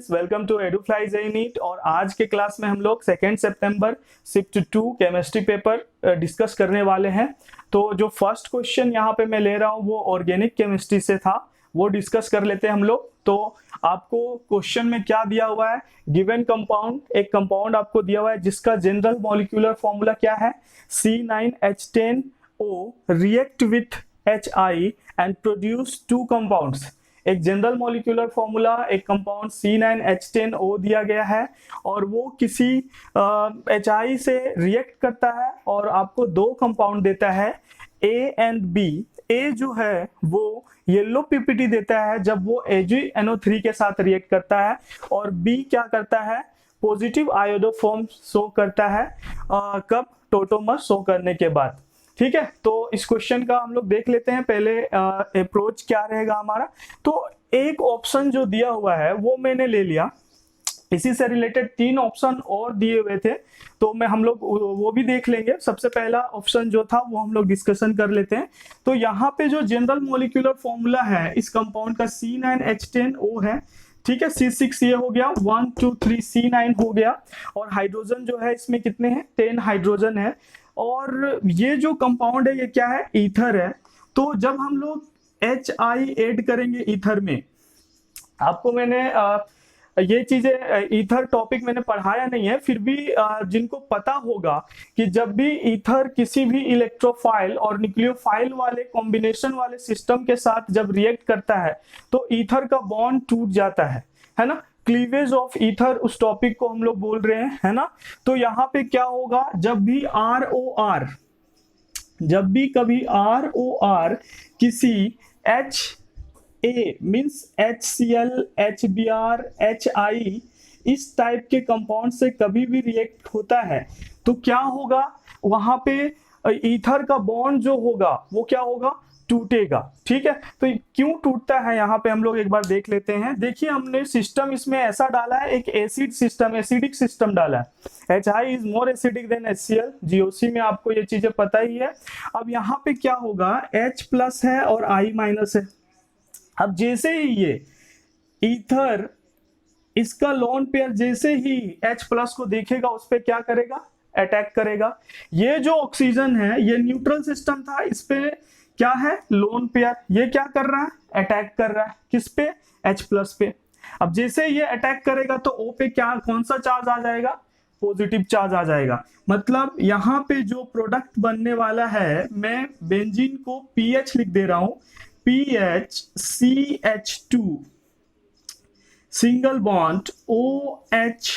Students, welcome to Edufly JEE NEET. और आज के क्लास में हम लोग 2 सितंबर शिफ्ट 2 केमिस्ट्री पेपर डिस्कस करने वाले हैं। तो जो फर्स्ट क्वेश्चन यहाँ पे मैं ले रहा हूँ वो ऑर्गेनिक केमिस्ट्री से था, वो डिस्कस कर लेते हैं हम लोग। तो आपको क्वेश्चन में क्या दिया हुआ है, गिवन कंपाउंड, एक कंपाउंड आपको दिया हुआ है जिसका जनरल मॉलिक्यूलर फॉर्मूला क्या है, C9H10O react with HI and produce 2 compounds. एक जनरल मॉलिक्यूलर फॉर्मूला, एक कंपाउंड C9H10O दिया गया है और वो किसी HI से रिएक्ट करता है और आपको 2 कंपाउंड देता है A एंड B। A जो है वो येलो पीपीटी देता है जब वो AgNO3 के साथ रिएक्ट करता है, और B क्या करता है, पॉजिटिव आयोडोफॉर्म शो करता है कब, टोटोमर शो करने के बाद। ठीक है, तो इस क्वेश्चन का हम लोग देख लेते हैं पहले अप्रोच क्या रहेगा हमारा। तो एक ऑप्शन जो दिया हुआ है वो मैंने ले लिया, इसी से रिलेटेड 3 ऑप्शन और दिए हुए थे तो हम लोग वो भी देख लेंगे। सबसे पहला ऑप्शन जो था वो हम लोग डिस्कशन कर लेते हैं। तो यहाँ पे जो जनरल मॉलिक्यूलर फॉर्मूला है इस कंपाउंड का C9H10O है। ठीक है, C6 ये हो गया, 1 2 3 C9 हो गया, और हाइड्रोजन जो है इसमें कितने हैं, 10 हाइड्रोजन है। और ये जो कंपाउंड है ये क्या है, ईथर है। तो जब हम लोग HI ऐड करेंगे ईथर में, आपको मैंने ये चीजें ईथर टॉपिक मैंने पढ़ाया नहीं है, फिर भी जिनको पता होगा कि जब भी ईथर किसी भी इलेक्ट्रोफाइल और न्यूक्लियोफाइल वाले कॉम्बिनेशन वाले सिस्टम के साथ जब रिएक्ट करता है तो ईथर का बॉन्ड टूट जाता है ना। क्लीवेज ऑफ ईथर उस टॉपिक को हम लोग बोल रहे हैं, है ना। तो यहाँ पे क्या होगा, जब भी ROR, जब भी कभी ROR किसी HA means HCl, HBr, HI इस टाइप के कंपाउंड से कभी भी रिएक्ट होता है तो क्या होगा, वहां पे ईथर का बॉन्ड जो होगा वो क्या होगा, टूटेगा। ठीक है, तो क्यों टूटता है यहाँ पे हम लोग एक बार देख लेते हैं। देखिए हमने सिस्टम इसमें ऐसा डाला है, एक एसिड सिस्टम, एसिडिक सिस्टम डाला है। HI is more acidic then HCl, GOC में आपको ये चीजें पता ही है। अब यहाँ पे क्या होगा, H प्लस है और I माइनस है। अब जैसे ही ये ईथर इसका लोन पेयर जैसे ही H प्लस को देखेगा उस पे क्या करेगा, अटैक करेगा। ये जो ऑक्सीजन है ये न्यूट्रल सिस्टम था, इस पे क्या है, लोन पेयर, ये क्या कर रहा है, अटैक कर रहा है, किस पे, H प्लस पे। अब जैसे ये अटैक करेगा तो O पे क्या, कौन सा चार्ज आ जाएगा, पॉजिटिव चार्ज आ जाएगा। मतलब यहाँ पे जो प्रोडक्ट बनने वाला है, मैं बेंजीन को PH लिख दे रहा हूं, PHCH2 single bond OH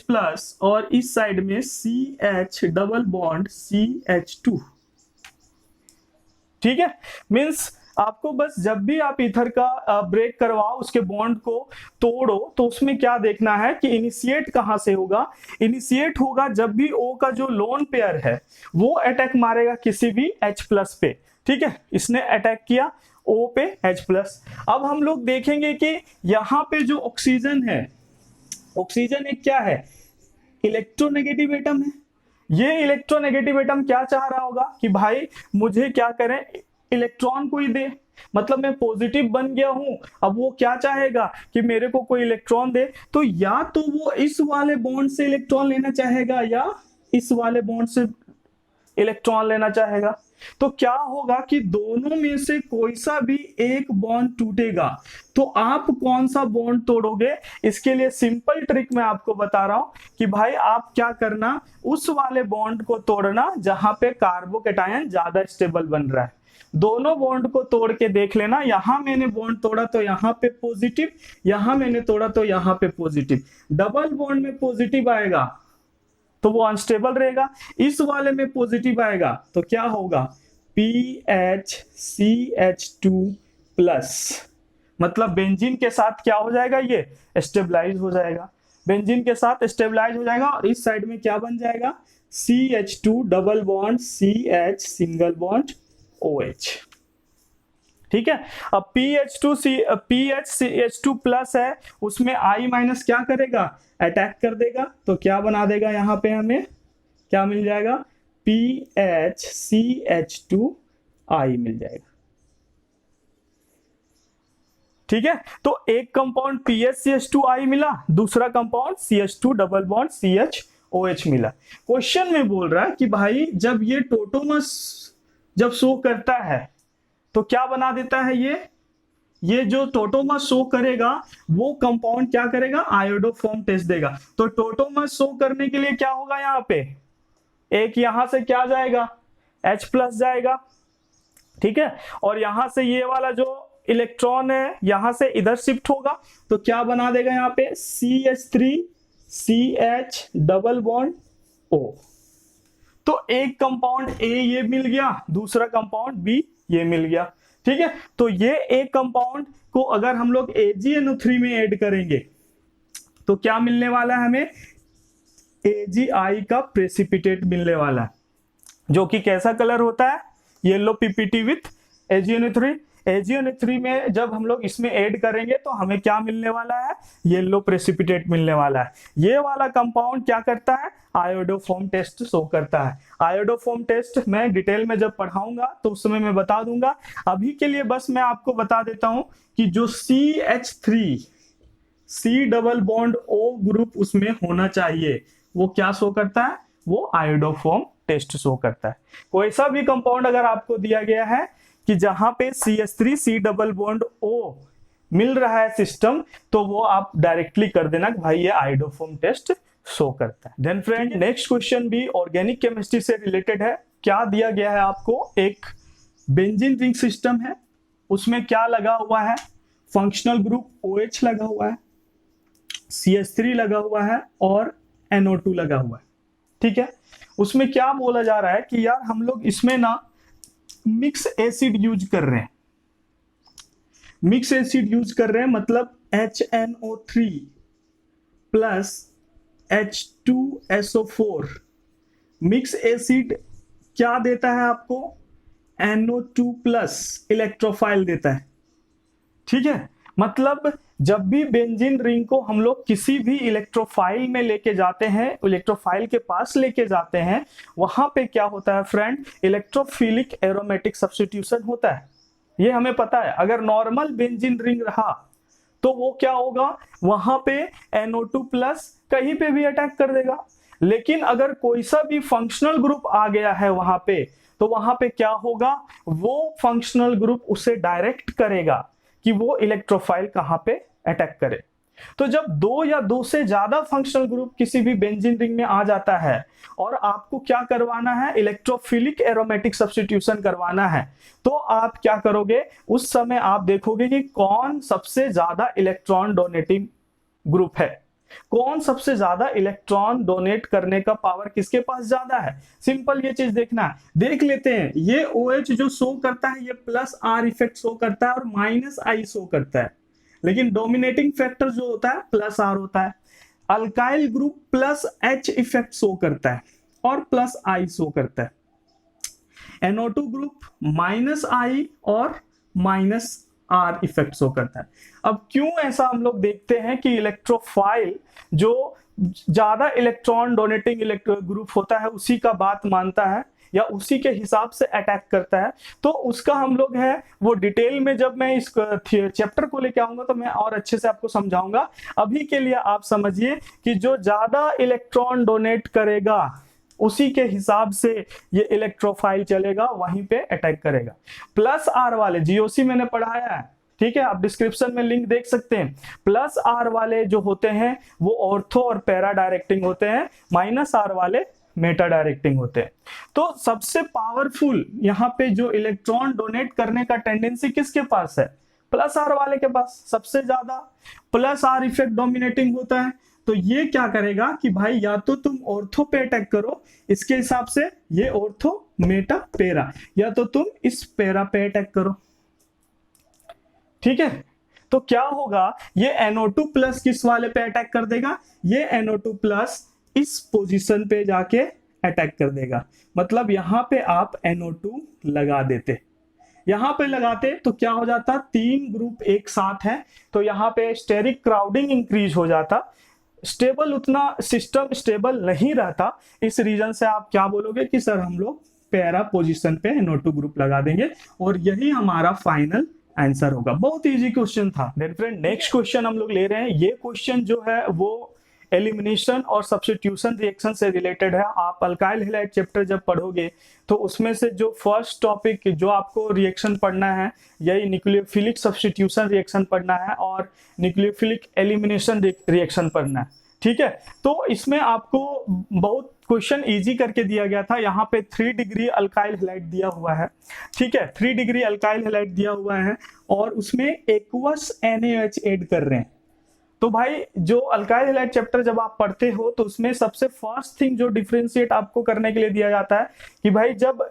plus और इस साइड में CH डबल बॉन्ड CH2। ठीक है, मींस आपको बस जब भी आप ईथर का ब्रेक करवाओ, उसके बॉन्ड को तोड़ो, तो उसमें क्या देखना है कि इनिशिएट कहां से होगा, इनिशिएट होगा जब भी O का जो लोन पेयर है वो अटैक मारेगा किसी भी H प्लस पे। ठीक है, इसने अटैक किया O पे H प्लस। अब हम लोग देखेंगे कि यहाँ पे जो ऑक्सीजन है, ऑक्सीजन एक क्या है, इलेक्ट्रोनेगेटिव एटम है। ये इलेक्ट्रोनेगेटिव एटम क्या चाह रहा होगा कि भाई मुझे क्या करें, इलेक्ट्रॉन को ही दे, मतलब मैं पॉजिटिव बन गया हूं, अब वो क्या चाहेगा कि मेरे को कोई इलेक्ट्रॉन दे। तो या तो वो इस वाले बॉन्ड से इलेक्ट्रॉन लेना चाहेगा या इस वाले बॉन्ड से इलेक्ट्रॉन लेना चाहेगा। तो क्या होगा कि दोनों में से कोई सा भी एक बॉन्ड टूटेगा। तो आप कौन सा बॉन्ड तोड़ोगे, इसके लिए सिंपल ट्रिक मैं आपको बता रहा हूं कि भाई आप क्या करना, उस वाले बॉन्ड को तोड़ना जहां पे कार्बोकेटायन ज्यादा स्टेबल बन रहा है। दोनों बॉन्ड को तोड़ के देख लेना, यहां मैंने बॉन्ड तोड़ा तो यहां पे पॉजिटिव, यहां मैंने तोड़ा तो यहां पे पॉजिटिव। डबल बॉन्ड में पॉजिटिव आएगा तो वो अनस्टेबल रहेगा, इस वाले में पॉजिटिव आएगा तो क्या होगा, PHCH2 प्लस, मतलब बेंजीन के साथ क्या हो जाएगा, ये स्टेबलाइज हो जाएगा, बेंजीन के साथ स्टेबलाइज हो जाएगा। और इस साइड में क्या बन जाएगा, CH2 double bond CH single bond OH। ठीक है, अब PHCH2 प्लस है, उसमें I माइनस क्या करेगा, अटैक कर देगा। तो क्या बना देगा, यहां पे हमें क्या मिल जाएगा, PHCH2I मिल जाएगा। ठीक है, तो एक कंपाउंड PHCH2I मिला, दूसरा compound CH2 double bond CHOH मिला। क्वेश्चन में बोल रहा है कि भाई जब ये टोटोमर्स जब शो करता है तो क्या बना देता है, ये जो टोटोमर्स शो करेगा वो कंपाउंड क्या करेगा, आयोडोफॉर्म टेस्ट देगा। तो टोटोमर्स शो करने के लिए क्या होगा, यहाँ पे एक यहां से क्या जाएगा, H+ जाएगा, ठीक है, और यहां से ये वाला जो इलेक्ट्रॉन है यहां से इधर शिफ्ट होगा तो क्या बना देगा यहाँ पे CH3CH डबल बॉन्ड O। तो एक कंपाउंड A ये मिल गया, दूसरा कंपाउंड B ये मिल गया, ठीक है। तो ये एक कंपाउंड को अगर हम लोग AgNO3 में ऐड करेंगे तो क्या मिलने वाला है हमें, AgI का प्रेसिपिटेट मिलने वाला है, जो कि कैसा कलर होता है, yellow PPT with AgNO3। AgNO3 में जब हम लोग इसमें ऐड करेंगे तो हमें क्या मिलने वाला है, येलो प्रेसिपिटेट मिलने वाला है। ये वाला कंपाउंड क्या करता है, आयोडोफॉर्म टेस्ट शो करता है। आयोडोफॉर्म टेस्ट मैं डिटेल में जब पढ़ाऊंगा तो उस समय मैं बता दूंगा। अभी के लिए बस मैं आपको बता देता हूं कि जो CH3 C double bond O group उसमें होना चाहिए, वो क्या शो करता है, वो आयोडोफॉर्म टेस्ट शो करता है। कोई सा भी कंपाउंड अगर आपको दिया गया है कि जहां पे CH3 C double bond O मिल रहा है सिस्टम, तो वो आप डायरेक्टली कर देना कि भाई ये आयोडोफॉर्म टेस्ट शो करता है। देन फ्रेंड नेक्स्ट क्वेश्चन भी ऑर्गेनिक केमिस्ट्री से रिलेटेड है। क्या दिया गया है आपको, एक बेंजीन रिंग सिस्टम है, उसमें क्या लगा हुआ है, फंक्शनल ग्रुप OH लगा हुआ है, CH3 लगा हुआ है और NO2 लगा हुआ है, ठीक है। उसमें क्या बोला जा रहा है कि यार हम लोग इसमें ना मिक्स एसिड यूज कर रहे हैं, मिक्स एसिड यूज कर रहे हैं, मतलब HNO3 plus H2SO4। Mix acid क्या देता है आपको, NO2 प्लस इलेक्ट्रोफाइल देता है, ठीक है। मतलब जब भी बेंजीन रिंग को हम लोग किसी भी इलेक्ट्रोफाइल में लेके जाते हैं, इलेक्ट्रोफाइल के पास लेके जाते हैं, वहां पे क्या होता है फ्रेंड, इलेक्ट्रोफिलिक एरोमेटिक सब्स्टिट्यूशन होता है, ये हमें पता है। अगर नॉर्मल बेंजीन रिंग रहा तो वो क्या होगा, वहां पे NO2 प्लस कहीं पे भी अटैक कर देगा। लेकिन अगर कोई सा भी फंक्शनल ग्रुप आ गया है वहां पे, तो वहां पे क्या होगा, वो फंक्शनल ग्रुप उसे डायरेक्ट करेगा कि वो इलेक्ट्रोफाइल कहां पे अटैक करे। तो जब दो या दो से ज्यादा फंक्शनल ग्रुप किसी भी बेंजीन रिंग में आ जाता है और आपको क्या करवाना है, इलेक्ट्रोफिलिक एरोमेटिक सब्स्टिट्यूशन करवाना है, तो आप क्या करोगे, उस समय आप देखोगे कि कौन सबसे ज्यादा इलेक्ट्रॉन डोनेटिंग ग्रुप है, कौन सबसे ज्यादा इलेक्ट्रॉन डोनेट करने का पावर किसके पास ज्यादा है। सिंपल ये चीज देखना है, देख लेते हैं। ये OH जो शो करता है ये +R इफेक्ट शो करता है और -I शो करता है, लेकिन डोमिनेटिंग फैक्टर जो होता है +R होता है। Alkyl group +H effect show करता है और +I शो करता है। NO2 ग्रुप -I और -R इफेक्ट शो करता है। अब क्यों ऐसा हम लोग देखते हैं कि इलेक्ट्रोफाइल जो ज्यादा इलेक्ट्रॉन डोनेटिंग ग्रुप होता है उसी का बात मानता है या उसी के हिसाब से अटैक करता है, तो उसका हम लोग है वो डिटेल में जब मैं इस चैप्टर को लेके आऊंगा तो मैं और अच्छे से आपको समझाऊंगा। अभी के लिए आप समझिए कि जो ज्यादा इलेक्ट्रॉन डोनेट करेगा उसी के हिसाब से ये इलेक्ट्रोफाइल चलेगा, वहीं पे अटैक करेगा। +R वाले GOC मैंने पढ़ाया है, ठीक है, आप डिस्क्रिप्शन में लिंक देख सकते हैं। +R वाले जो होते हैं वो ऑर्थो और पैरा डायरेक्टिंग होते हैं, -R वाले मेटा डायरेक्टिंग होते हैं। तो सबसे पावरफुल यहाँ पे जो इलेक्ट्रॉन डोनेट करने का टेंडेंसी किसके पास है, +R वाले के पास सबसे ज्यादा। +R इफेक्ट डोमिनेटिंग होता है, तो ये क्या करेगा कि भाई या तो तुम ऑर्थो पे अटैक करो, इसके हिसाब से ये ऑर्थो मेटा पैरा, या तो तुम इस पैरा पे अटैक करो, ठीक है। तो क्या होगा, ये NO2 प्लस किस वाले पे अटैक कर देगा, ये NO2 प्लस इस पोजीशन पे जाके अटैक कर देगा। मतलब यहां पे आप NO2 लगा देते, यहां पे लगाते तो क्या हो जाता, 3 ग्रुप एक साथ है तो यहां पे स्टेरिक क्राउडिंग इंक्रीज हो जाता, स्टेबल उतना सिस्टम स्टेबल नहीं रहता। इस रीजन से आप क्या बोलोगे कि सर हम लोग पैरा पोजीशन पे NO2 ग्रुप लगा देंगे और यही हमारा फाइनल आंसर होगा। बहुत इजी क्वेश्चन था। देन फ्रेंड नेक्स्ट क्वेश्चन हम लोग ले रहे हैं। ये क्वेश्चन जो है वो एलिमिनेशन और सब्स्टिट्यूशन रिएक्शन से रिलेटेड है। आप अल्काइल हैलाइड चैप्टर जब पढ़ोगे तो उसमें से जो फर्स्ट टॉपिक जो आपको रिएक्शन पढ़ना है यही न्यूक्लियोफिलिक सब्स्टिट्यूशन रिएक्शन पढ़ना है और न्यूक्लियोफिलिक एलिमिनेशन रिएक्शन पढ़ना है। ठीक है, तो इसमें आपको बहुत क्वेश्चन इजी करके दिया गया था। यहाँ पे 3 डिग्री अल्काइल हैलाइड दिया हुआ है। ठीक है, 3 डिग्री अल्काइल हैलाइड दिया हुआ है और उसमें एक्वस NaOH ऐड कर रहे हैं। तो भाई जो अल्काइल हैलाइड चैप्टर जब आप पढ़ते हो तो उसमें सबसे फर्स्ट थिंग जो डिफरेंशिएट आपको करने के लिए दिया जाता है कि भाई जब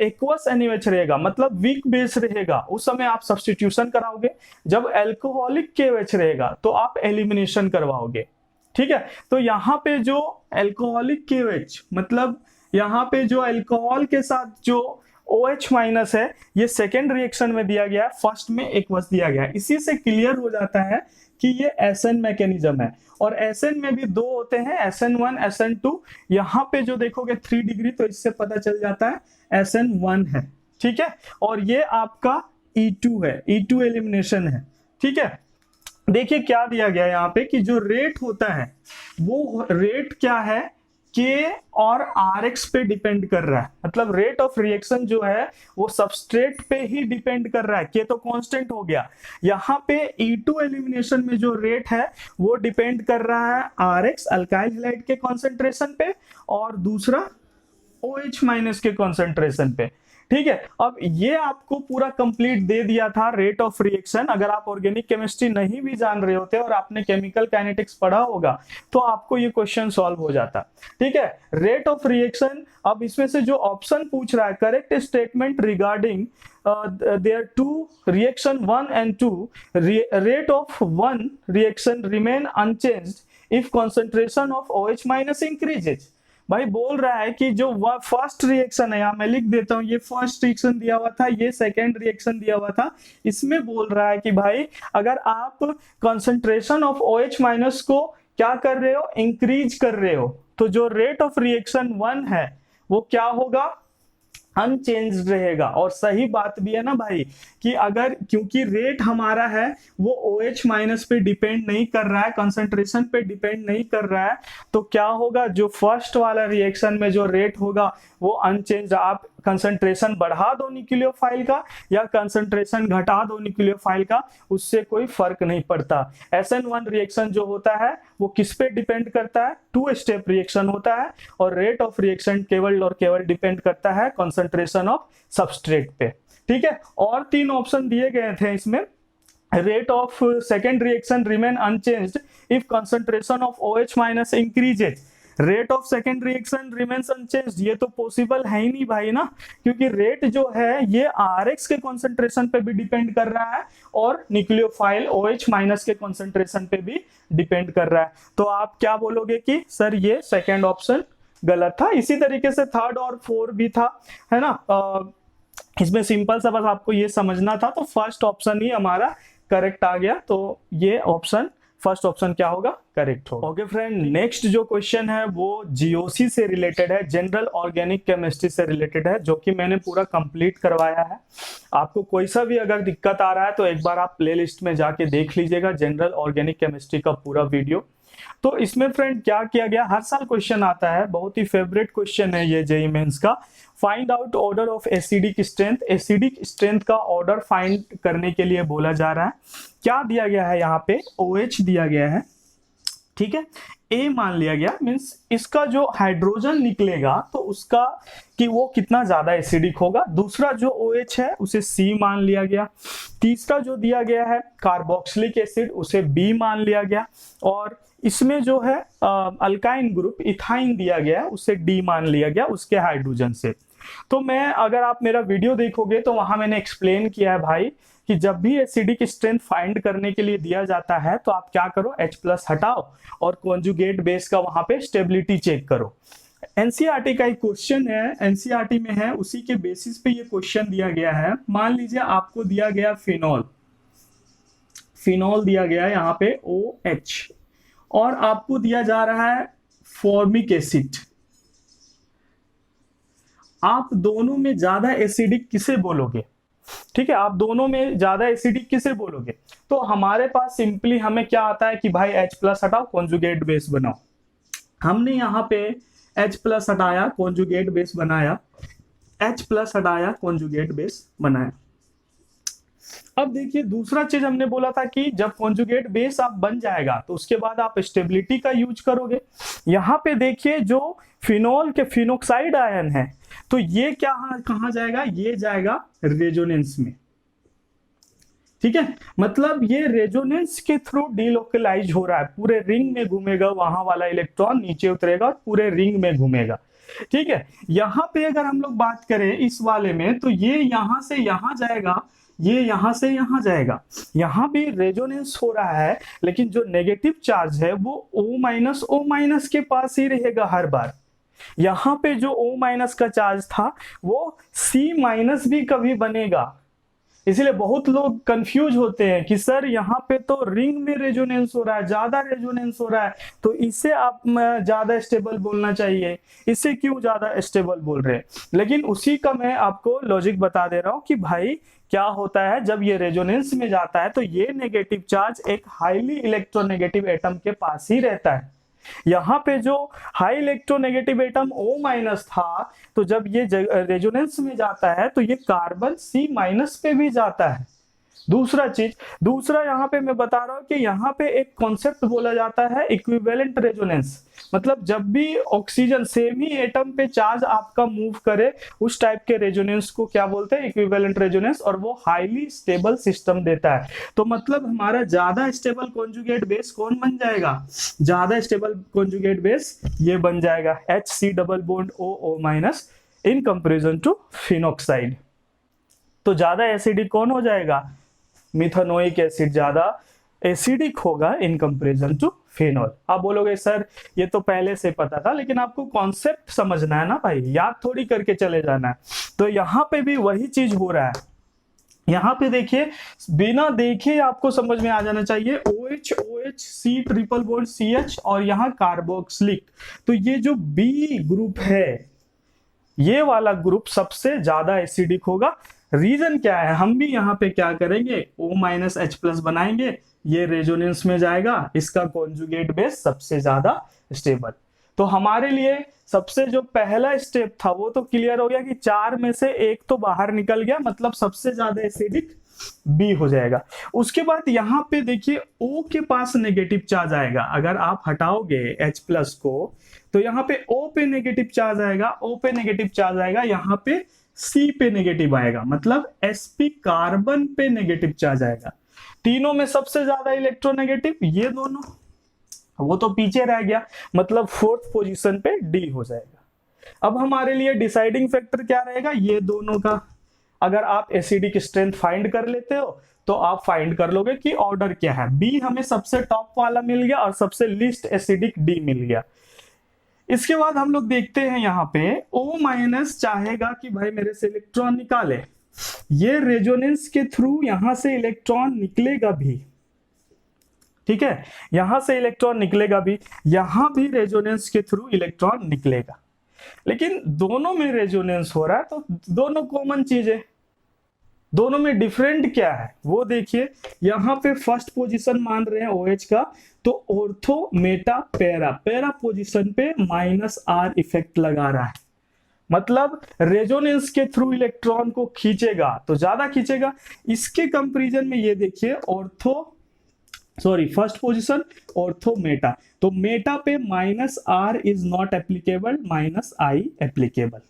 एक्वस NaOH रहेगा मतलब वीक बेस रहेगा उस समय आप सब्स्टिट्यूशन कराओगे, जब एल्कोहलिक KOH रहेगा तो आप एलिमिनेशन करवाओगे। ठीक है, तो यहाँ पे जो एल्कोहलिक KOH मतलब यहाँ पे जो अल्कोहल के साथ जो OH माइनस है ये सेकेंड रिएक्शन में दिया गया है, फर्स्ट में एक्वस दिया गया है। इसी से क्लियर हो जाता है कि ये SN मैकेनिज्म है और SN में भी 2 होते हैं, SN1 SN2। यहाँ पे जो देखोगे 3 डिग्री तो इससे पता चल जाता है SN1 है। ठीक है, और ये आपका E2 है, E2 एलिमिनेशन है। ठीक है, देखिए क्या दिया गया है यहाँ पे कि जो रेट होता है वो रेट क्या है K और RX पे डिपेंड कर रहा है। मतलब रेट ऑफ रिएक्शन जो है वो सबस्ट्रेट पे ही डिपेंड कर रहा है। K तो कांस्टेंट हो गया। यहाँ पे E2 एलिमिनेशन में जो रेट है वो डिपेंड कर रहा है RX अल्काइल हैलाइड के कॉन्सेंट्रेशन पे और दूसरा OH माइनस के कॉन्सेंट्रेशन पे। ठीक है, अब ये आपको पूरा कंप्लीट दे दिया था रेट ऑफ रिएक्शन। अगर आप ऑर्गेनिक केमिस्ट्री नहीं भी जान रहे होते और आपने केमिकल काइनेटिक्स पढ़ा होगा तो आपको ये क्वेश्चन सॉल्व हो जाता। ठीक है, रेट ऑफ रिएक्शन। अब इसमें से जो ऑप्शन पूछ रहा है correct statement regarding their two reaction 1 and 2 rate of 1 reaction remain unchanged if concentration of OH minus increases. भाई बोल रहा है कि जो फर्स्ट रिएक्शन है, यहां मैं लिख देता हूं, ये फर्स्ट रिएक्शन दिया हुआ था, ये सेकेंड रिएक्शन दिया हुआ था। इसमें बोल रहा है कि भाई अगर आप कंसंट्रेशन ऑफ OH माइनस को क्या कर रहे हो, इंक्रीज कर रहे हो, तो जो रेट ऑफ रिएक्शन 1 है वो क्या होगा, अनचेंज्ड रहेगा। और सही बात भी है ना भाई कि अगर क्योंकि रेट हमारा है वो OH माइनस पे डिपेंड नहीं कर रहा है, कंसंट्रेशन पे डिपेंड नहीं कर रहा है, तो क्या होगा जो फर्स्ट वाला रिएक्शन में जो रेट होगा वो अनचेंज। आप कंसंट्रेशन बढ़ा दो न्यूक्लियोफाइल का या कंसंट्रेशन घटा दो न्यूक्लियोफाइल का, उससे कोई फर्क नहीं पड़ता। SN1 रिएक्शन जो होता है वो किस पे डिपेंड करता है, 2 स्टेप रिएक्शन होता है और रेट ऑफ रिएक्शन केवल और केवल डिपेंड करता है कंसंट्रेशन ऑफ सबस्ट्रेट पे। ठीक है, और 3 ऑप्शन दिए गए थे इसमें। Rate of second reaction remain unchanged if concentration of OH minus increases. Rate of second reaction remains unchanged, ये तो पॉसिबल है ही नहीं भाई ना, क्योंकि रेट जो है ये RX के कंसंट्रेशन पे भी डिपेंड कर रहा है और न्यूक्लियोफाइल OH माइनस के कंसंट्रेशन पे भी डिपेंड कर रहा है। तो आप क्या बोलोगे कि सर ये सेकेंड ऑप्शन गलत था। इसी तरीके से 3rd और 4 भी था, है ना। इसमें सिंपल सा बस आपको ये समझना था, तो फर्स्ट ऑप्शन ही हमारा करेक्ट आ गया। तो ये ऑप्शन फर्स्ट ऑप्शन क्या होगा, करेक्ट होगा। ओके फ्रेंड, नेक्स्ट जो क्वेश्चन है वो GOC से रिलेटेड है, जनरल ऑर्गेनिक केमिस्ट्री से रिलेटेड है, जो कि मैंने पूरा कंप्लीट करवाया है। आपको कोई सा भी अगर दिक्कत आ रहा है तो एक बार आप प्लेलिस्ट में जाके देख लीजिएगा जनरल ऑर्गेनिक केमिस्ट्री का पूरा वीडियो। तो इसमें फ्रेंड क्या किया गया, हर साल क्वेश्चन आता है, बहुत ही फेवरेट क्वेश्चन है ये JEE मेंस का। Find out order of acidic strength. Acidic strength का ऑर्डर फाइंड करने के लिए बोला जा रहा है। क्या दिया गया है यहाँ पे, OH दिया गया है, ठीक है, A मान लिया गया, मीन्स इसका जो हाइड्रोजन निकलेगा तो उसका कि वो कितना ज्यादा एसिडिक होगा। दूसरा जो OH है उसे C मान लिया गया। तीसरा जो दिया गया है कार्बोक्सिलिक एसिड, उसे B मान लिया गया। और इसमें जो है अल्काइन ग्रुप इथाइन दिया गया है, उसे D मान लिया गया उसके हाइड्रोजन से। तो मैं अगर आप मेरा वीडियो देखोगे तो वहां मैंने एक्सप्लेन किया है भाई कि जब भी एसिडिक स्ट्रेंथ फाइंड करने के लिए दिया जाता है तो आप क्या करो, H+ हटाओ और कॉन्जुगेट बेस का वहां पे स्टेबिलिटी चेक करो। एनसीईआरटी का एक क्वेश्चन है, एनसीईआरटी में है, उसी के बेसिस पे ये क्वेश्चन दिया गया है। मान लीजिए आपको दिया गया फिनॉल, फिनॉल दिया गया है यहाँ पे OH, और आपको दिया जा रहा है फॉर्मिक एसिड। आप दोनों में ज्यादा एसिडिक किसे बोलोगे, ठीक है, आप दोनों में ज्यादा एसिडिक किसे बोलोगे? तो हमारे पास सिंपली हमें क्या आता है कि भाई H प्लस हटाओ, कॉन्जुगेट बेस बनाओ। हमने यहाँ पे H प्लस हटाया, कॉन्जुगेट बेस बनाया, H प्लस हटाया, कॉन्जुगेट बेस बनाया। अब देखिए दूसरा चीज हमने बोला था कि जब कॉन्जुगेट बेस आप बन जाएगा तो उसके बाद आप स्टेबिलिटी का यूज करोगे। यहाँ पे देखिए जो फिनोल के फिनोक्साइड आयन है, तो ये क्या कहा जाएगा? ये जाएगा रेजोनेंस में। ठीक है, मतलब ये रेजोनेंस के थ्रू डीलोकलाइज हो रहा है, पूरे रिंग में घूमेगा, वहां वाला इलेक्ट्रॉन नीचे उतरेगा और पूरे रिंग में घूमेगा। ठीक है, यहां पे अगर हम लोग बात करें इस वाले में, तो ये यहां से यहां जाएगा, ये यहां से यहां जाएगा, यहां भी रेजोनेंस हो रहा है, लेकिन जो नेगेटिव चार्ज है वो O माइनस के पास ही रहेगा हर बार। यहां पे जो O माइनस का चार्ज था वो C माइनस भी कभी बनेगा। इसलिए बहुत लोग कंफ्यूज होते हैं कि सर यहाँ पे तो रिंग में रेजोनेंस हो रहा है, ज्यादा रेजोनेंस हो रहा है, तो इसे आप ज्यादा स्टेबल बोलना चाहिए, इसे क्यों ज्यादा स्टेबल बोल रहे हैं? लेकिन उसी का मैं आपको लॉजिक बता दे रहा हूं कि भाई क्या होता है जब ये रेजोनेंस में जाता है तो ये नेगेटिव चार्ज एक हाईली इलेक्ट्रोनेगेटिव एटम के पास ही रहता है। यहाँ पे जो high electronegative atom O minus था, तो जब ये रेजोनेंस में जाता है तो ये कार्बन C माइनस पे भी जाता है। दूसरा यहाँ पे मैं बता रहा हूँ कि यहाँ पे एक कॉन्सेप्ट बोला जाता है इक्विवेलेंट रेजोनेंस, मतलब जब भी ऑक्सीजन सेम ही एटम पे चार्ज आपका मूव करे उस टाइप के रेजोनेंस को क्या बोलते हैं? इक्विवेलेंट रेजोनेंस, और वो हाईली स्टेबल सिस्टम देता है। तो मतलब हमारा ज्यादा स्टेबल कॉन्जुगेट बेस कौन बन जाएगा? ज्यादा स्टेबल कॉन्जुगेट बेस ये बन जाएगा HC double bond O minus in comparison to phenoxide. तो ज्यादा एसिडिक कौन हो जाएगा? मिथानोइक एसिड ज्यादा एसिडिक होगा इन कंपैरिजन टू फिनॉल। आप बोलोगे सर ये तो पहले से पता था, लेकिन आपको कॉन्सेप्ट समझना है ना भाई, याद थोड़ी करके चले जाना है। तो यहाँ पे भी वही चीज हो रहा है। यहाँ पे देखिए बिना देखे आपको समझ में आ जाना चाहिए, OH OH C triple bond CH और यहाँ कार्बोक्सिलिक। तो ये जो B ग्रुप है, ये वाला ग्रुप सबसे ज्यादा एसिडिक होगा। रीजन क्या है? हम भी यहाँ पे क्या करेंगे? O माइनस H प्लस बनाएंगे, ये रेजोनेंस में जाएगा, इसका कॉन्जुगेट बेस सबसे ज्यादा स्टेबल। तो हमारे लिए सबसे जो पहला स्टेप था वो तो क्लियर हो गया कि 4 में से 1 तो बाहर निकल गया, मतलब सबसे ज्यादा एसिडिक B हो जाएगा। उसके बाद यहाँ पे देखिए O के पास नेगेटिव चार्ज आएगा, अगर आप हटाओगे H प्लस को तो यहाँ पे O पे नेगेटिव चार्ज आएगा, O पे नेगेटिव चार्ज आएगा, यहाँ पे C पे नेगेटिव आएगा, मतलब sp कार्बन पे नेगेटिव चार्ज आएगा। तीनों में सबसे ज्यादा इलेक्ट्रोनेगेटिव ये दोनों, वो तो पीछे रह गया, मतलब 4th पोजीशन पे D हो जाएगा। अब हमारे लिए डिसाइडिंग फैक्टर क्या रहेगा? ये दोनों का। अगर आप एसिडिक स्ट्रेंथ फाइंड कर लेते हो तो आप फाइंड कर लोगे कि ऑर्डर क्या है। B हमें सबसे टॉप वाला मिल गया और सबसे लीस्ट एसिडिक D मिल गया। इसके बाद हम लोग देखते हैं यहाँ पे O माइनस चाहेगा कि भाई मेरे से इलेक्ट्रॉन निकाले, ये रेजोनेंस के थ्रू यहां से इलेक्ट्रॉन निकलेगा भी। ठीक है, यहां से इलेक्ट्रॉन निकलेगा भी, यहां भी रेजोनेंस के थ्रू इलेक्ट्रॉन निकलेगा, लेकिन दोनों में रेजोनेंस हो रहा है तो दोनों कॉमन चीज है। दोनों में डिफरेंट क्या है वो देखिए। यहां पे फर्स्ट पोजीशन मान रहे हैं OH का, तो ortho Meta para, para position पे -R इफेक्ट लगा रहा है, मतलब रेजोनेंस के थ्रू इलेक्ट्रॉन को खींचेगा तो ज्यादा खींचेगा। इसके कंपैरिजन में ये देखिए फर्स्ट पोजीशन ऑर्थो मेटा, तो मेटा पे -R is not applicable, -I applicable.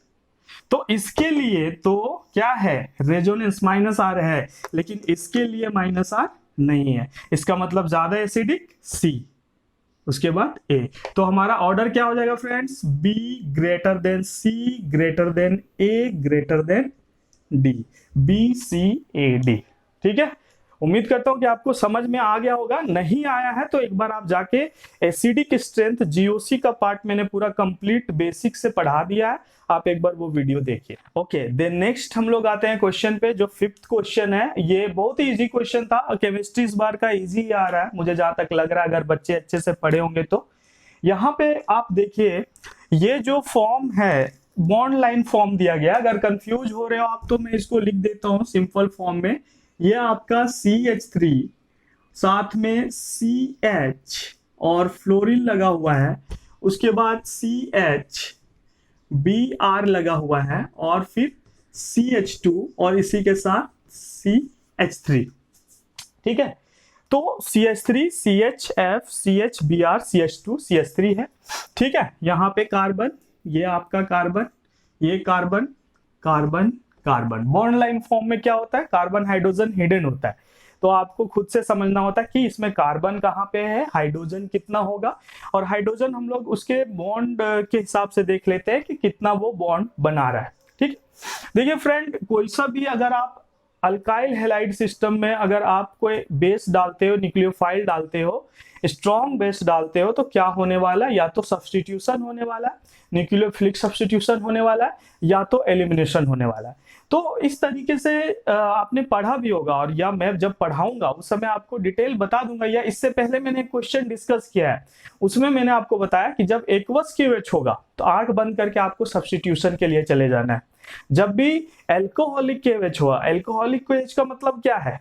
तो इसके लिए तो क्या है? रेजोनेंस -R है, लेकिन इसके लिए -R नहीं है, इसका मतलब ज्यादा एसिडिक C, उसके बाद A। तो हमारा ऑर्डर क्या हो जाएगा friends? B greater than C greater than A greater than D, B C A D। ठीक है, उम्मीद करता हूं कि आपको समझ में आ गया होगा। नहीं आया है तो एक बार आप जाके एसिडिक स्ट्रेंथ GOC का पार्ट मैंने पूरा कंप्लीट बेसिक से पढ़ा दिया है, आप एक बार वो वीडियो देखिए। ओके, देन नेक्स्ट हम लोग आते हैं क्वेश्चन पे, जो 5th क्वेश्चन है। ये बहुत ही इजी क्वेश्चन था, केमिस्ट्री इस बार का इजी आ रहा है मुझे जहां तक लग रहा है, अगर बच्चे अच्छे से पढ़े होंगे तो। यहाँ पे आप देखिए ये जो फॉर्म है बॉन्ड लाइन फॉर्म दिया गया, अगर कंफ्यूज हो रहे हो आप तो मैं इसको लिख देता हूं सिंपल फॉर्म में। ये आपका CH3 साथ में CH और फ्लोरीन लगा हुआ है, उसके बाद CH Br लगा हुआ है और फिर CH2 और इसी के साथ CH3। ठीक है, तो CH3 CHF CHBr CH2 CH3 है। ठीक है, यहां पे कार्बन, ये आपका कार्बन, ये carbon carbon carbon. Bond line form में क्या होता है, कार्बन हाइड्रोजन हिडन होता है, तो आपको खुद से समझना होता है कि इसमें कार्बन कहाँ पे है, हाइड्रोजन कितना होगा, और हाइड्रोजन हम लोग उसके बॉन्ड के हिसाब से देख लेते हैं कि कितना वो बॉन्ड बना रहा है। ठीक, देखिए फ्रेंड, कोई सा भी अगर आप अल्काइल हैलाइड सिस्टम में अगर आप कोई बेस डालते हो, न्यूक्लियोफाइल डालते हो, स्ट्रॉन्ग बेस डालते हो, तो क्या होने वाला है, या तो सब्स्टिट्यूशन होने वाला है, न्यूक्लियोफिलिक सब्स्टिट्यूशन होने वाला है, या तो एलिमिनेशन होने वाला है। तो इस तरीके से आपने पढ़ा भी होगा, और या मैं जब पढ़ाऊंगा उस समय आपको डिटेल बता दूंगा, या इससे पहले मैंने एक क्वेश्चन डिस्कस किया है, उसमें मैंने आपको बताया कि जब एक्वस QH होगा तो आंख बंद करके आपको सब्स्टिट्यूशन के लिए चले जाना है। जब भी एल्कोहलिक KH हुआ, एल्कोहलिक KH का मतलब क्या है,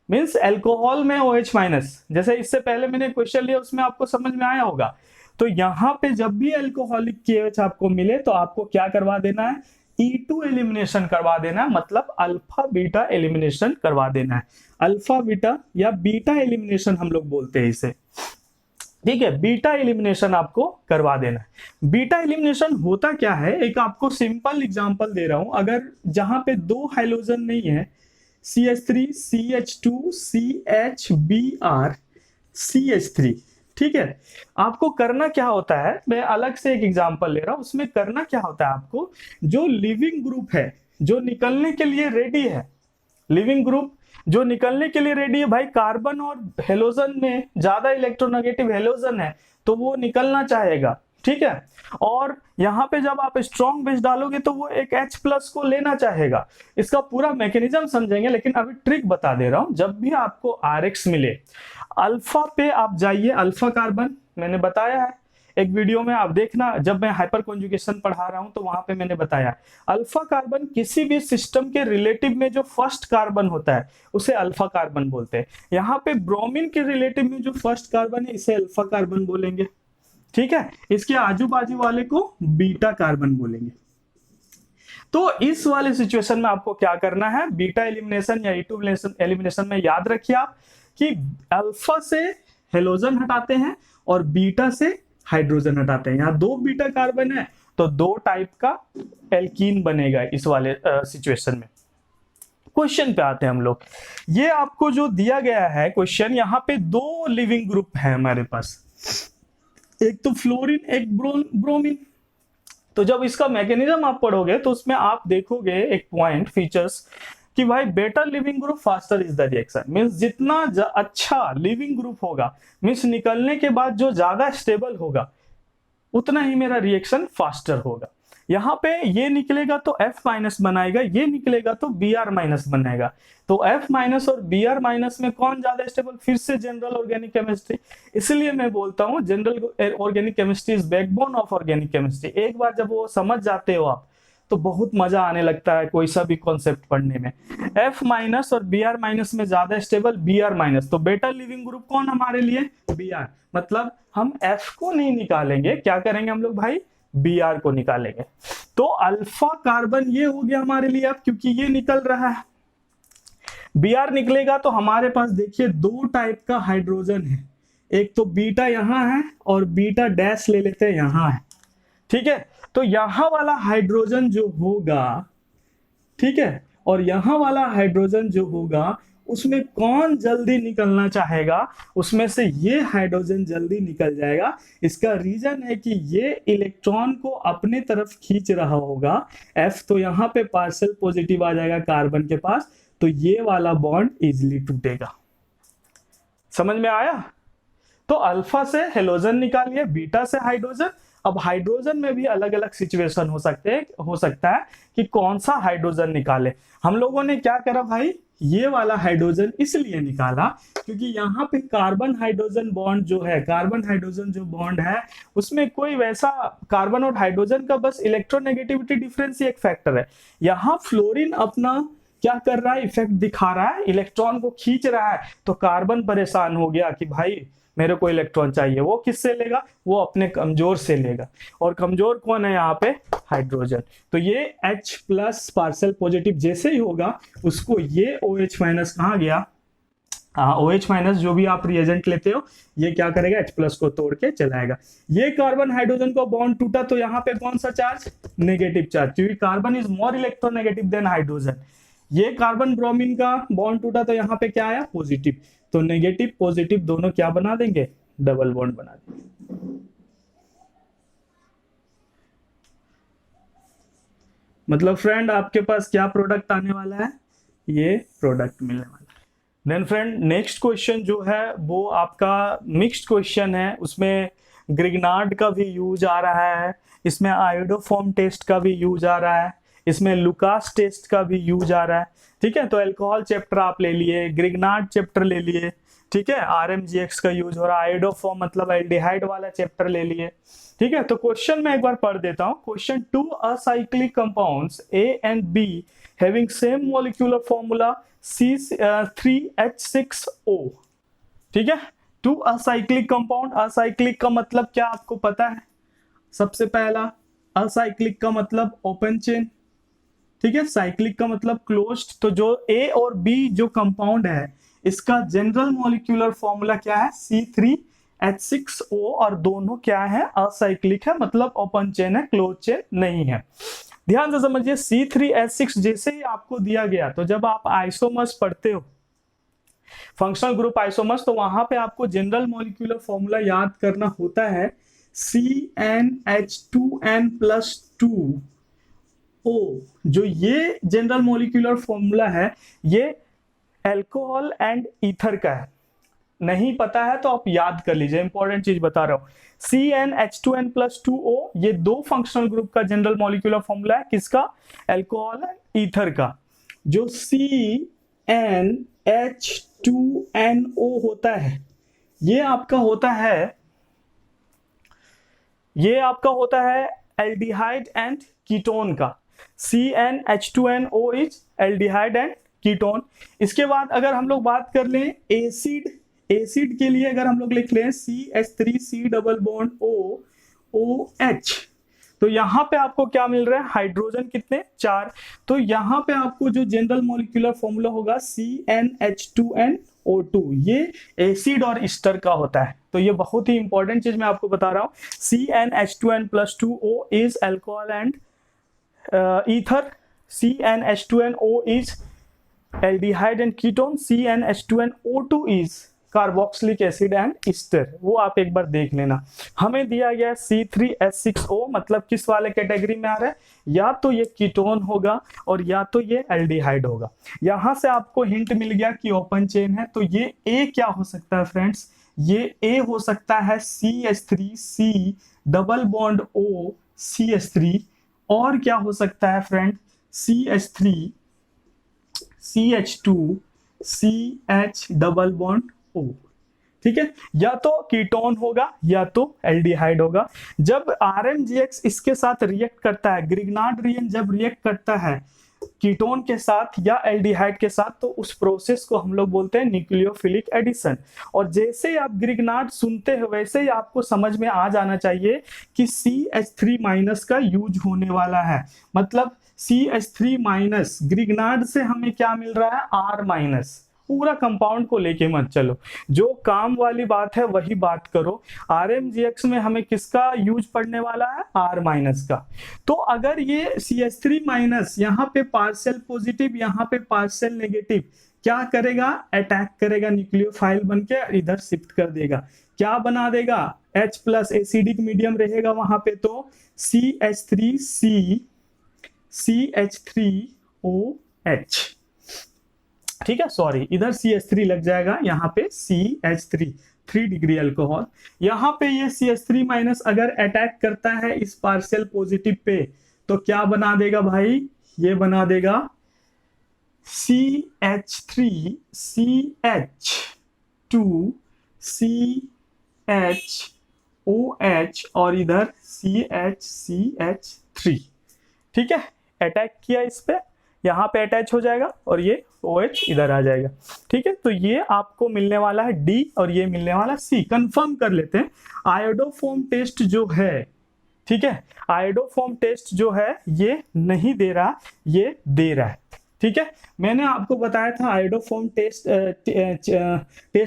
मीन्स एल्कोहल में OH माइनस, जैसे इससे पहले मैंने क्वेश्चन लिया उसमें आपको समझ में आया होगा। तो यहाँ पे जब भी एल्कोहलिक KH आपको मिले तो आपको क्या करवा देना है, E2 एलिमिनेशन करवा देना है, मतलब अल्फा बीटा एलिमिनेशन करवा देना है। अल्फा बीटा या बीटा एलिमिनेशन हम लोग बोलते हैं इसे। ठीक है, बीटा एलिमिनेशन आपको करवा देना है। बीटा एलिमिनेशन होता क्या है, एक आपको सिंपल एग्जांपल दे रहा हूं, अगर जहां पे दो हाइड्रोजन नहीं है, CH3 CH2 CHBr CH3, ठीक है, आपको करना क्या होता है, मैं अलग से एक एग्जांपल ले रहा हूं, उसमें करना क्या होता है, आपको जो लिविंग ग्रुप है जो निकलने के लिए रेडी है, लिविंग ग्रुप जो निकलने के लिए रेडी है, भाई कार्बन और हेलोजन में ज्यादा इलेक्ट्रोनेगेटिव हेलोजन है तो वो निकलना चाहेगा। ठीक है, और यहाँ पे जब आप स्ट्रॉन्ग बेस डालोगे तो वो एक H+ को लेना चाहेगा। इसका पूरा मैकेनिज्म समझेंगे, लेकिन अभी ट्रिक बता दे रहा हूं। जब भी आपको RX मिले, अल्फा पे आप जाइए, अल्फा कार्बन मैंने बताया है एक वीडियो में, आप देखना, जब मैं हाइपर कॉन्जुगेशन पढ़ा रहा हूं तो वहां पे मैंने बताया, अल्फा कार्बन किसी भी सिस्टम के रिलेटिव में जो फर्स्ट कार्बन होता है उसे अल्फा कार्बन बोलते हैं। यहाँ पे ब्रोमीन के रिलेटिव में जो फर्स्ट कार्बन है इसे अल्फा कार्बन बोलेंगे। ठीक है, इसके आजू बाजू वाले को बीटा कार्बन बोलेंगे। तो इस वाले सिचुएशन में आपको क्या करना है, बीटा एलिमिनेशन या E2 एलिमिनेशन में याद रखिए आप कि अल्फा से हेलोजन हटाते हैं और बीटा से हाइड्रोजन हटाते हैं। यहाँ दो बीटा कार्बन है तो दो टाइप का एल्कीन बनेगा इस वाले सिचुएशन में। क्वेश्चन पे आते हैं हम लोग। ये आपको जो दिया गया है क्वेश्चन, यहाँ पे दो लिविंग ग्रुप है हमारे पास, एक तो फ्लोरीन एक ब्रोमीन। तो जब इसका मैकेनिज्म आप पढ़ोगे तो उसमें आप देखोगे एक पॉइंट फीचर्स कि भाई better leaving group faster is the reaction, means जितना अच्छा लिविंग ग्रुप होगा, मींस निकलने के बाद जो ज्यादा स्टेबल होगा उतना ही मेरा रिएक्शन फास्टर होगा। यहाँ पे ये निकलेगा तो F- बनाएगा, ये निकलेगा तो Br- बनाएगा। तो F- और Br- में कौन ज्यादा स्टेबल, फिर से जनरल ऑर्गेनिक केमिस्ट्री। इसलिए मैं बोलता हूँ general organic chemistry is backbone of organic chemistry. एक बार जब वो समझ जाते हो आप तो बहुत मजा आने लगता है कोई सा भी कॉन्सेप्ट पढ़ने में। F- और Br- में ज्यादा स्टेबल Br-, तो बेटर लिविंग ग्रुप कौन हमारे लिए, Br। मतलब हम F को नहीं निकालेंगे, क्या करेंगे हम लोग भाई, Br को निकालेंगे। तो अल्फा कार्बन ये हो गया हमारे लिए अब, क्योंकि ये निकल रहा है। Br निकलेगा तो हमारे पास देखिए दो टाइप का हाइड्रोजन है, एक तो बीटा यहां है और बीटा डैश ले लेते हैं यहां है। ठीक है, तो यहां वाला हाइड्रोजन जो होगा, ठीक है, और यहां वाला हाइड्रोजन जो होगा उसमें कौन जल्दी निकलना चाहेगा, उसमें से ये हाइड्रोजन जल्दी निकल जाएगा। इसका रीजन है कि ये इलेक्ट्रॉन को अपने तरफ खींच रहा होगा। F तो यहां पे पार्शियल पॉजिटिव आ जाएगा कार्बन के पास, तो ये वाला बॉन्ड इजिली टूटेगा। समझ में आया? तो अल्फा से हेलोजन निकालिए, बीटा से हाइड्रोजन। अब हाइड्रोजन में भी अलग अलग सिचुएशन हो सकता है कि कौन सा हाइड्रोजन निकाले। हम लोगों ने क्या करा भाई, ये वाला हाइड्रोजन इसलिए निकाला क्योंकि यहाँ पे कार्बन हाइड्रोजन बॉन्ड जो है, कार्बन हाइड्रोजन जो बॉन्ड है उसमें कोई वैसा कार्बन और हाइड्रोजन का बस इलेक्ट्रोनेगेटिविटी डिफरेंस ही एक फैक्टर है। यहाँ फ्लोरीन अपना क्या कर रहा है, इफेक्ट दिखा रहा है, इलेक्ट्रॉन को खींच रहा है। तो कार्बन परेशान हो गया कि भाई मेरे को इलेक्ट्रॉन चाहिए। वो किससे लेगा, वो अपने कमजोर से लेगा, और कमजोर कौन है यहाँ पे, हाइड्रोजन। तो ये H प्लस पार्शियल पॉजिटिव जैसे ही होगा उसको ये OH माइनस कहाँ गया, OH माइनस जो भी आप रिएजेंट लेते हो ये क्या करेगा, H प्लस को तोड़ के चलाएगा। ये कार्बन हाइड्रोजन को बॉन्ड टूटा तो यहाँ पे कौन सा चार्ज, नेगेटिव चार्ज, क्योंकि carbon is more electronegative than hydrogen. ये कार्बन ब्रोमीन का बॉन्ड टूटा तो यहाँ पे क्या आया, पॉजिटिव। तो नेगेटिव पॉजिटिव दोनों क्या बना देंगे, डबल बॉन्ड बना देंगे। मतलब फ्रेंड आपके पास क्या प्रोडक्ट आने वाला है, ये प्रोडक्ट मिलने वाला है। देन फ्रेंड नेक्स्ट क्वेश्चन जो है वो आपका मिक्स्ड क्वेश्चन है, उसमें ग्रिग्नार्ड का भी यूज आ रहा है, इसमें आयोडोफॉर्म टेस्ट का भी यूज आ रहा है, इसमें लुकास टेस्ट का भी यूज आ रहा है। ठीक है, तो अल्कोहल चैप्टर आप ले लिए, ग्रिग्नार्ड चैप्टर ले लिए, ठीक है, RMGX का यूज हो रहा है, आयोडोफॉर्म मतलब एल्डिहाइड वाला चैप्टर ले लिए। ठीक है, तो क्वेश्चन मैं एक बार पढ़ देता हूं। Question, 2 acyclic compounds A and B having same molecular formula C3H6O। ठीक है, 2 असाइक्लिक कंपाउंड, असाइक्लिक का मतलब क्या आपको पता है, सबसे पहला असाइक्लिक का मतलब ओपन चेन, ठीक है, साइक्लिक का मतलब क्लोज्ड। तो जो A और B जो कंपाउंड है इसका जनरल मॉलिक्यूलर फॉर्मूला क्या है, C3H6O, और दोनों क्या है, असाइक्लिक है, मतलब ओपन चेन है, क्लोज चेन नहीं है। ध्यान से समझिए, C3H6 जैसे ही आपको दिया गया, तो जब आप आइसोमर्स पढ़ते हो, फंक्शनल ग्रुप आइसोमर्स, तो वहां पे आपको जनरल मॉलिक्यूलर फॉर्मूला याद करना होता है CnH2n+2O। जो ये जनरल मॉलिक्यूलर फॉर्मूला है ये अल्कोहल एंड ईथर का है, नहीं पता है तो आप याद कर लीजिए, इंपॉर्टेंट चीज बता रहा हूं। CnH2n+2O ये दो फंक्शनल ग्रुप का जनरल मॉलिक्यूलर फॉर्मूला है, किसका, अल्कोहल एंड ईथर का। जो CnH2nO होता है ये आपका होता है एल्डिहाइड एंड कीटोन का। CnH2nO is aldehyde and ketone. इसके बाद अगर हम लोग बात कर लें एसिड के लिए, अगर हम लोग लिख लें CH3C डबल बॉन्ड OH, तो यहां पे आपको क्या मिल रहा है, हाइड्रोजन कितने, 4। तो यहां पे आपको जो जनरल मॉलिक्यूलर फॉर्मूला होगा CnH2nO2, ये एसिड और ईस्टर का होता है। तो ये बहुत ही इंपॉर्टेंट चीज मैं आपको बता रहा हूं। CnH2n+2O is alcohol and ether, CnH2nO is aldehyde and ketone, CnH2nO2 is carboxylic acid and Easter. वो आप एक बार देख लेना। हमें दिया गया C3H6O, मतलब किस वाले कैटेगरी में आ रहा है, या तो ये कीटोन होगा और या तो ये एल्डिहाइड होगा। यहां से आपको हिंट मिल गया कि ओपन चेन है, तो ये A क्या हो सकता है फ्रेंड्स, ये A हो सकता है CH3C double bond O CH3, और क्या हो सकता है friend, CH3 CH2 CH double bond O। ठीक है, या तो कीटोन होगा या तो एल्डिहाइड होगा। जब RMGX इसके साथ रिएक्ट करता है, ग्रिग्नार्ड रिएक्शन जब रिएक्ट करता है कीटोन के साथ या एल्डिहाइड के साथ, तो उस प्रोसेस को हम लोग बोलते हैं न्यूक्लियोफिलिक एडिशन। और जैसे ही आप ग्रिग्नार्ड सुनते हो वैसे ही आपको समझ में आ जाना चाहिए कि CH3- का यूज होने वाला है। मतलब CH3- ग्रिग्नार्ड से हमें क्या मिल रहा है, R-। पूरा कंपाउंड को लेके मत चलो, जो काम वाली बात है वही बात करो। RMGX में हमें किसका यूज पड़ने वाला है, R- का। तो अगर ये CH3- यहाँ पे पार्शियल पॉजिटिव, यहाँ पे पार्शियल नेगेटिव, क्या करेगा, अटैक करेगा, न्यूक्लियोफाइल बनके इधर शिफ्ट कर देगा, क्या बना देगा, H+ एसिडिक मीडियम रहेगा वहां पे, तो CH3C CH3OH। ठीक है, सॉरी इधर CH3 लग जाएगा, यहाँ पे CH3, 3 डिग्री अल्कोहल। यहाँ पे ये CH3- अगर अटैक करता है इस पार्शियल पॉजिटिव पे, तो क्या बना देगा भाई, ये बना देगा CH3 CH2 CHOH और इधर CH3, ठीक है। अटैक किया इस पे, यहाँ पे अटैच हो जाएगा और ये OH इधर आ जाएगा, ठीक है। तो ये आपको मिलने वाला है D और ये मिलने वाला C। कंफर्म कर लेते हैं। आयोडोफॉर्म टेस्ट जो है, ठीक है, आयोडोफॉर्म टेस्ट जो है ये नहीं दे रहा, ये दे रहा है, ठीक है। मैंने आपको बताया था आयोडोफॉर्म टेस्ट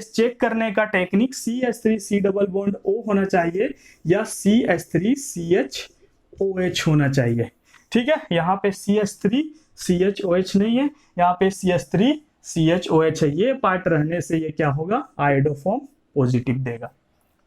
चेक करने का technique CH3 C double bond O होना चाहिए या CH3 CHOH होना चाहिए, ठीक है। यहाँ पे CH3 CHOH नहीं है, यहाँ पे CH3 CHOH है। ये पार्ट रहने से ये क्या होगा, आयोडोफॉर्म पॉजिटिव देगा,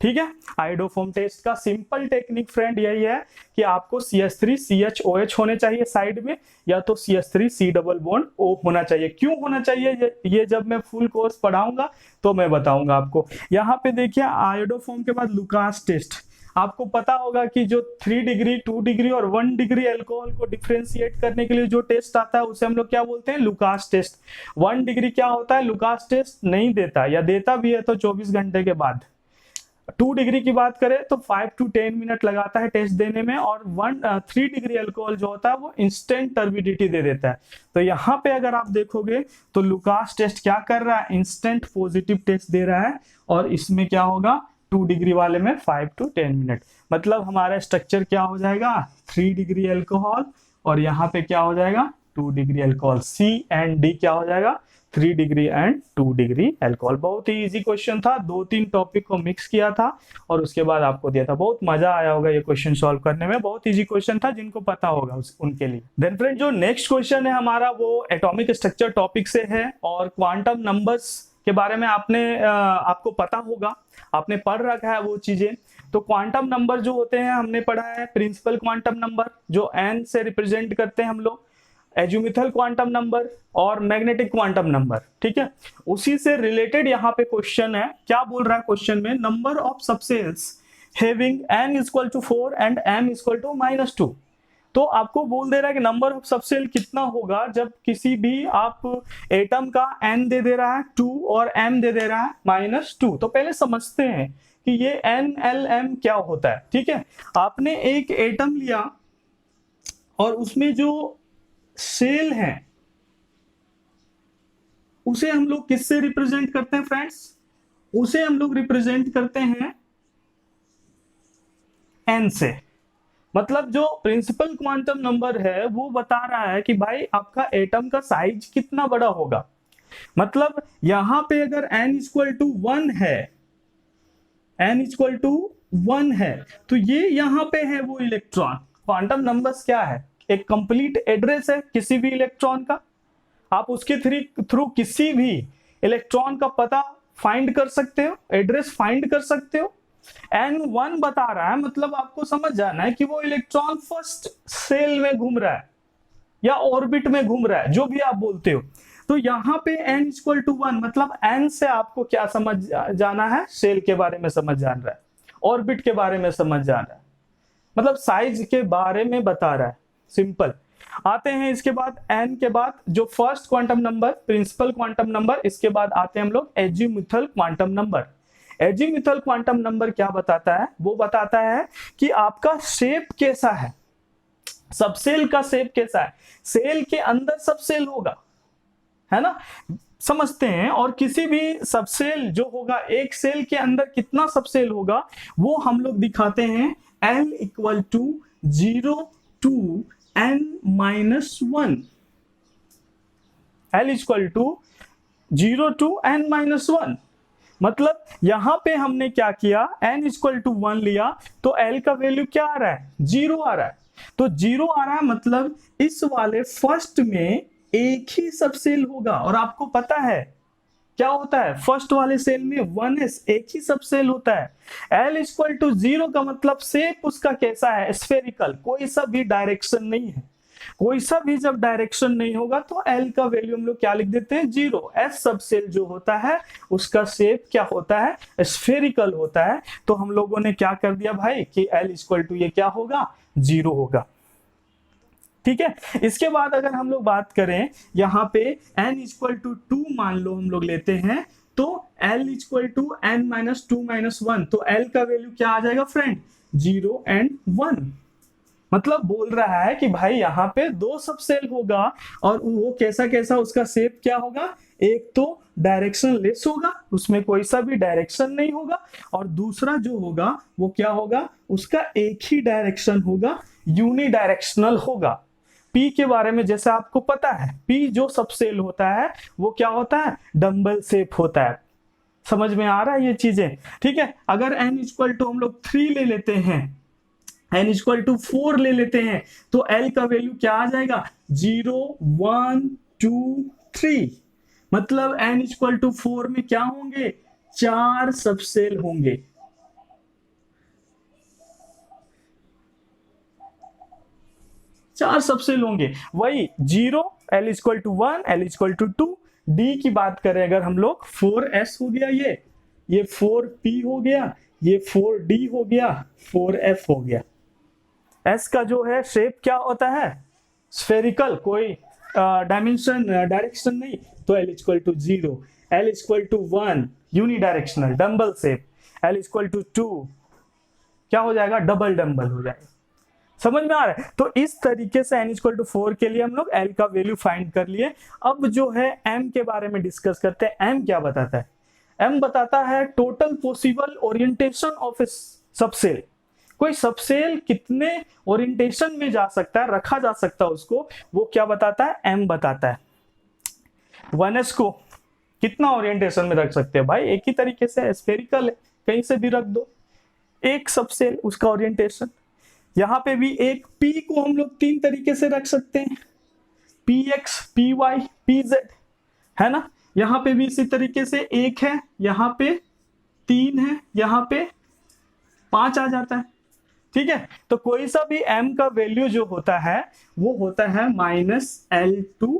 ठीक है। आयोडोफॉर्म टेस्ट का सिंपल टेक्निक फ्रेंड यही है कि आपको CH3 CHOH होने चाहिए साइड में, या तो CH3 C double bond O होना चाहिए। क्यों होना चाहिए ये जब मैं फुल कोर्स पढ़ाऊंगा तो मैं बताऊंगा आपको। यहाँ पे देखिए आयोडोफॉर्म के बाद लुकास टेस्ट। आपको पता होगा कि जो 3 डिग्री 2 डिग्री और 1 डिग्री अल्कोहल को डिफरेंशिएट करने के लिए जो टेस्ट आता है उसे हम लोग क्या बोलते हैं, लुकास टेस्ट। 1 डिग्री क्या होता है, लुकास टेस्ट नहीं देता, या देता भी है तो 24 घंटे के बाद। 2 डिग्री की बात करें तो 5 to 10 मिनट लगाता है टेस्ट देने में, और 3 डिग्री अल्कोहल जो होता है वो इंस्टेंट टर्बिडिटी दे देता है। तो यहाँ पे अगर आप देखोगे तो लुकास टेस्ट क्या कर रहा है, इंस्टेंट पॉजिटिव टेस्ट दे रहा है, और इसमें क्या होगा 2 डिग्री वाले में 5 to 10 मिनट। मतलब हमारा स्ट्रक्चर क्या हो जाएगा, 3 डिग्री अल्कोहल और यहाँ पे क्या हो जाएगा 2 degree alcohol. C and D क्या हो जाएगा, 3 डिग्री एंड 2 डिग्री अल्कोहल। बहुत ही इजी क्वेश्चन था, 2-3 टॉपिक को मिक्स किया था और उसके बाद आपको दिया था। बहुत मजा आया होगा ये क्वेश्चन सॉल्व करने में, बहुत इजी क्वेश्चन था, जिनको पता होगा उनके लिए। देन फ्रेंड जो नेक्स्ट क्वेश्चन है हमारा वो एटॉमिक स्ट्रक्चर टॉपिक से है, और क्वांटम नंबर्स के बारे में आपको पता होगा, आपने पढ़ रखा है वो चीजें। तो क्वांटम नंबर जो होते हैं हमने पढ़ा है, प्रिंसिपल क्वांटम नंबर जो n से रिप्रेजेंट करते हैं हम लोग, एजुमिथल क्वांटम नंबर और मैग्नेटिक क्वांटम नंबर, ठीक है। उसी से रिलेटेड यहाँ पे क्वेश्चन है। क्या बोल रहा है क्वेश्चन में, number of subshells having n equal to 4 and m equal to -2। तो आपको बोल दे रहा है कि नंबर ऑफ सबसेल कितना होगा जब किसी भी आप एटम का n दे रहा है 2 और m दे रहा है -2। तो पहले समझते हैं कि ये n l m क्या होता है, ठीक है। आपने एक एटम लिया और उसमें जो सेल है उसे हम लोग किससे रिप्रेजेंट करते हैं फ्रेंड्स, उसे हम लोग रिप्रेजेंट करते हैं n से। मतलब जो प्रिंसिपल क्वांटम नंबर है वो बता रहा है कि भाई आपका एटम का साइज कितना बड़ा होगा। मतलब यहां पे अगर n इक्वल टू 1 है, n इक्वल टू 1 है, तो ये यहां पे है वो इलेक्ट्रॉन। क्वांटम नंबर्स क्या है, एक कंप्लीट एड्रेस है किसी भी इलेक्ट्रॉन का। आप उसके थ्रू किसी भी इलेक्ट्रॉन का पता फाइंड कर सकते हो, एड्रेस फाइंड कर सकते हो। n1 बता रहा है, मतलब आपको समझ जाना है कि वो इलेक्ट्रॉन फर्स्ट सेल में घूम रहा है या ऑर्बिट में घूम रहा है, जो भी आप बोलते हो। तो यहाँ पे n इक्वल टू 1 मतलब n से आपको क्या समझ जाना है, सेल के बारे में समझ जान रहा है, ऑर्बिट के बारे में समझ जान रहा है, मतलब साइज के बारे में बता रहा है। सिंपल। आते हैं इसके बाद n के बाद जो first quantum number principal quantum number, इसके बाद आते हैं हम लोग azimuthal quantum number. Azimuthal quantum number क्या बताता है, वो बताता है कि आपका शेप कैसा है, सबसेल का शेप कैसा है, सेल के अंदर सबसेल होगा, है ना, समझते हैं। और किसी भी सबसेल जो होगा, एक सेल के अंदर कितना सबसेल होगा वो हम लोग दिखाते हैं L equal to 0 to n-1। L equal to 0 to n-1। मतलब यहां पे हमने क्या किया, n इक्वल टू 1 लिया तो L का वैल्यू क्या आ रहा है, 0 आ रहा है। तो 0 आ रहा है मतलब इस वाले फर्स्ट में एक ही सबसेल होगा। और आपको पता है क्या होता है, फर्स्ट वाले सेल में 1s एक ही सबसेल होता है। L इक्वल टू 0 का मतलब शेप उसका कैसा है, स्फेरिकल, कोई सा भी डायरेक्शन नहीं है। कोई सा भी जब डायरेक्शन नहीं होगा तो L का वैल्यू हम लोग क्या लिख देते हैं, 0। S सबसेल जो होता है उसका शेप क्या होता है, स्फेरिकल होता है। तो हम लोगों ने क्या कर दिया भाई कि L इक्वल टू ये क्या होगा, 0 होगा। ठीक है। इसके बाद अगर हम लोग बात करें यहाँ पे n इक्वल टू 2 मान लो हम लोग लेते हैं, तो l equal to n minus 2 minus 1, तो l का वैल्यू क्या आ जाएगा फ्रेंड, 0 एंड 1। मतलब बोल रहा है कि भाई यहाँ पे दो सबसेल होगा और वो कैसा कैसा, उसका शेप क्या होगा, एक तो डायरेक्शन लेस होगा, उसमें कोई सा भी डायरेक्शन नहीं होगा, और दूसरा जो होगा वो क्या होगा, उसका एक ही डायरेक्शन होगा, यूनिडायरेक्शनल होगा। पी के बारे में जैसे आपको पता है, पी जो सबसेल होता है वो क्या होता है, डंबल शेप होता है। समझ में आ रहा है ये चीजें, ठीक है। अगर n इक्वल टू हम लोग 3 ले लेते हैं, n इक्वल टू 4 ले लेते हैं, तो l का वैल्यू क्या आ जाएगा, 0 1 2 3। मतलब n इक्वल टू 4 में क्या होंगे, 4 सबसेल होंगे। चार सबसेल होंगे, वही 0, l equal to 1, l equal to 2। d की बात करें अगर हम लोग, 4s हो गया, ये 4p हो गया, ये 4d हो गया, 4f हो गया। s का जो है शेप क्या होता है, स्फेरिकल, कोई डायमेंशन डायरेक्शन नहीं, तो l equal to 0, l equal to 1 unidirectional dumbbell shape, l equal to 2 क्या हो जाएगा, डबल डंबल हो जाएगा। समझ में आ रहा है। तो इस तरीके से n इक्वल टू 4 के लिए हम लोग l का वैल्यू फाइंड कर लिए। अब जो है m के बारे में डिस्कस करते हैं। m क्या बताता है, m बताता है total possible orientation of A subshell. कोई सबसेल कितने ओरिएंटेशन में जा सकता है, रखा जा सकता है उसको, वो क्या बताता है, m बताता है। 1s को कितना ओरिएंटेशन में रख सकते हैं भाई, एक ही तरीके से स्फेरिकल है, कहीं से भी रख दो एक सबसेल, उसका ओरिएंटेशन। यहां पे भी एक p को हम लोग 3 तरीके से रख सकते हैं, px, py, pz, है ना। यहां पे भी इसी तरीके से एक है, यहां पे 3 है, यहां पे 5 आ जाता है, ठीक है। तो कोई सा भी m का वैल्यू जो होता है वो होता है -l to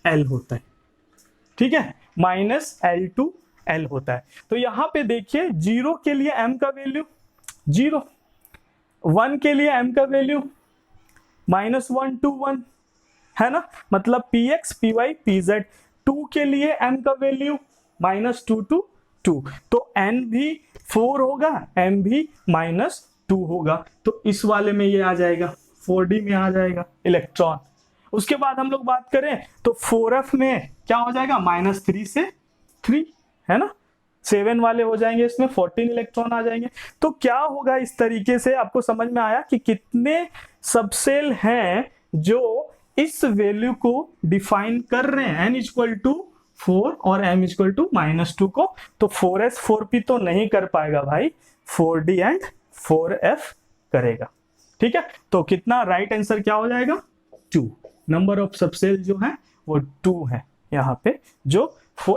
l होता है, ठीक है, -l to l होता है। तो यहां पे देखिए 0 के लिए m का वैल्यू 0, 1 के लिए m का वैल्यू -1 to 1, है ना। मतलब px, py, pz। 2 के लिए m का वैल्यू -2 to 2, तो n भी 4 होगा, m भी -2 होगा। तो इस वाले में ये आ जाएगा, 4d में आ जाएगा इलेक्ट्रॉन। उसके बाद हम लोग बात करें तो 4f में क्या हो जाएगा, -3 से 3, है ना। 7 वाले हो जाएंगे, इसमें 14 इलेक्ट्रॉन आ जाएंगे। तो क्या होगा, इस तरीके से आपको समझ में आया कि कितने सबसेल हैं जो इस वैल्यू को डिफाइन कर रहे हैं, n इक्वल टू 4 और m इक्वल टू -2 को। तो 4s 4p तो नहीं कर पाएगा भाई, 4d एंड 4f करेगा, ठीक है। तो कितना राइट आंसर क्या हो जाएगा, 2। नंबर ऑफ सबसेल जो है वो 2 है यहाँ पे, जो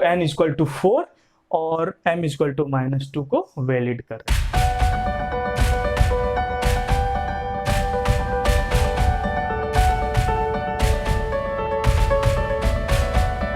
n इक्वल टू 4 और m इक्वल टू -2 को वैलिड कर रहे हैं।